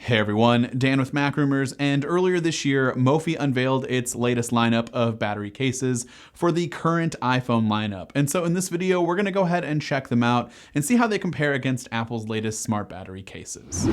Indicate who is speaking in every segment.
Speaker 1: Hey everyone, Dan with Mac Rumors, and earlier this year, Mophie unveiled its latest lineup of battery cases for the current iPhone lineup. And so in this video, we're gonna go ahead and check them out and see how they compare against Apple's latest smart battery cases.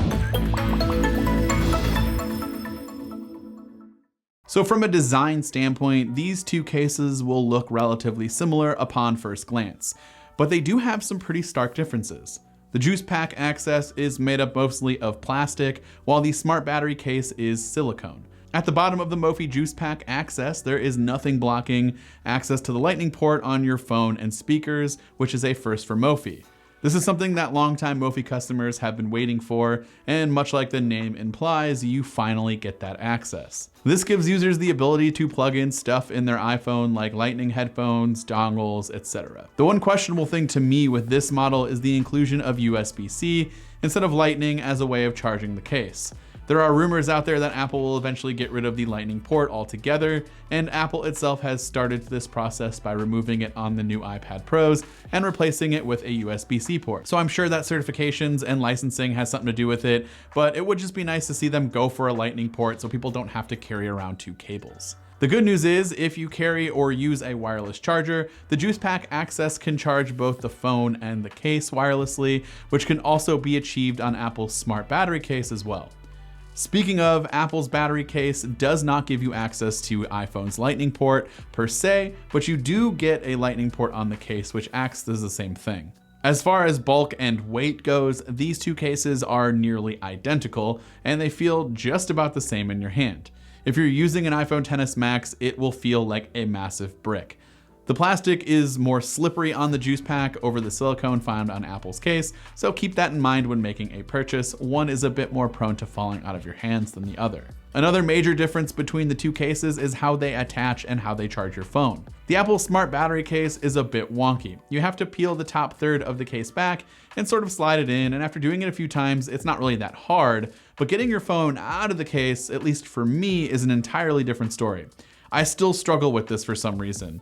Speaker 1: So from a design standpoint, these two cases will look relatively similar upon first glance, but they do have some pretty stark differences. The Juice Pack Access is made up mostly of plastic, while the smart battery case is silicone. At the bottom of the Mophie Juice Pack Access, there is nothing blocking access to the lightning port on your phone and speakers, which is a first for Mophie. This is something that longtime Mophie customers have been waiting for, and much like the name implies, you finally get that access. This gives users the ability to plug in stuff in their iPhone like lightning headphones, dongles, etc. The one questionable thing to me with this model is the inclusion of USB-C instead of lightning as a way of charging the case. There are rumors out there that Apple will eventually get rid of the lightning port altogether, and Apple itself has started this process by removing it on the new iPad Pros and replacing it with a USB-C port. So I'm sure that certifications and licensing has something to do with it, but it would just be nice to see them go for a lightning port so people don't have to carry around two cables. The good news is, if you carry or use a wireless charger, the Juice Pack Access can charge both the phone and the case wirelessly, which can also be achieved on Apple's smart battery case as well. Speaking of, Apple's battery case does not give you access to iPhone's lightning port per se, but you do get a lightning port on the case, which acts as the same thing. As far as bulk and weight goes, these two cases are nearly identical, and they feel just about the same in your hand. If you're using an iPhone XS Max, it will feel like a massive brick. The plastic is more slippery on the Juice Pack over the silicone found on Apple's case, so keep that in mind when making a purchase. One is a bit more prone to falling out of your hands than the other. Another major difference between the two cases is how they attach and how they charge your phone. The Apple Smart Battery case is a bit wonky. You have to peel the top third of the case back and sort of slide it in, and after doing it a few times, it's not really that hard, but getting your phone out of the case, at least for me, is an entirely different story. I still struggle with this for some reason.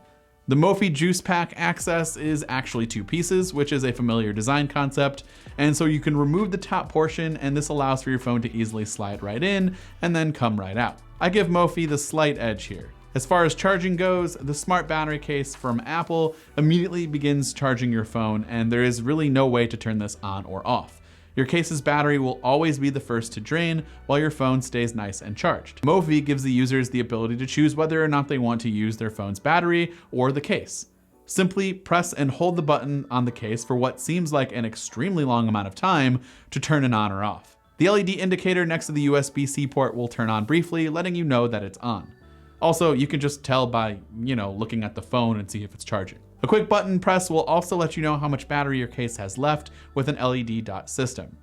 Speaker 1: The Mophie Juice Pack Access is actually two pieces, which is a familiar design concept, and so you can remove the top portion, and this allows for your phone to easily slide right in and then come right out. I give Mophie the slight edge here. As far as charging goes, the smart battery case from Apple immediately begins charging your phone, and there is really no way to turn this on or off. Your case's battery will always be the first to drain while your phone stays nice and charged. Mophie gives the users the ability to choose whether or not they want to use their phone's battery or the case. Simply press and hold the button on the case for what seems like an extremely long amount of time to turn it on or off. The LED indicator next to the USB-C port will turn on briefly, letting you know that it's on. Also, you can just tell by, looking at the phone and see if it's charging. A quick button press will also let you know how much battery your case has left with an LED dot system.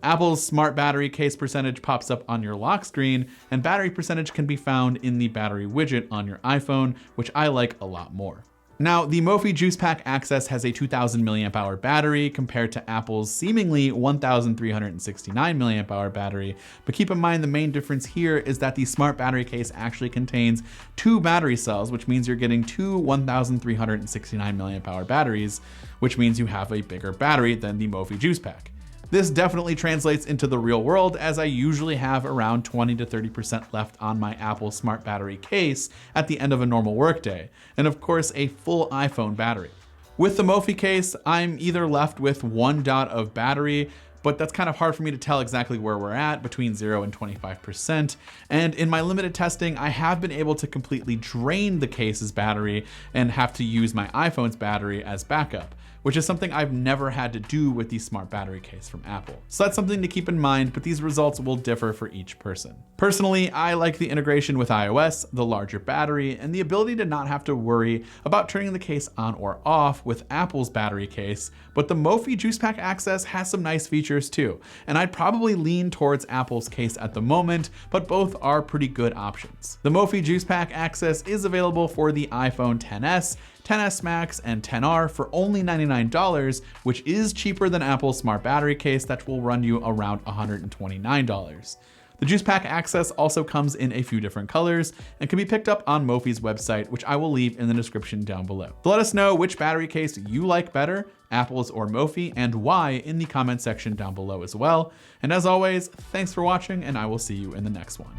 Speaker 1: Apple's smart battery case percentage pops up on your lock screen, and battery percentage can be found in the battery widget on your iPhone, which I like a lot more. Now, the Mophie Juice Pack Access has a 2000 mAh battery compared to Apple's seemingly 1369 mAh battery, but keep in mind the main difference here is that the smart battery case actually contains two battery cells, which means you're getting two 1369 mAh batteries, which means you have a bigger battery than the Mophie Juice Pack. This definitely translates into the real world, as I usually have around 20 to 30% left on my Apple Smart Battery case at the end of a normal workday, and of course a full iPhone battery. With the Mophie case, I'm either left with one dot of battery, but that's kind of hard for me to tell exactly where we're at, between 0 and 25%. And in my limited testing, I have been able to completely drain the case's battery and have to use my iPhone's battery as backup, which is something I've never had to do with the smart battery case from Apple. So that's something to keep in mind, but these results will differ for each person. Personally, I like the integration with iOS, the larger battery, and the ability to not have to worry about turning the case on or off with Apple's battery case, but the Mophie Juice Pack Access has some nice features too, and I'd probably lean towards Apple's case at the moment, but both are pretty good options. The Mophie Juice Pack Access is available for the iPhone XS, XS Max, and XR for only $99, which is cheaper than Apple's smart battery case that will run you around $129. The Juice Pack Access also comes in a few different colors and can be picked up on Mophie's website, which I will leave in the description down below. So let us know which battery case you like better, Apple's or Mophie, and why in the comment section down below as well. And as always, thanks for watching, and I will see you in the next one.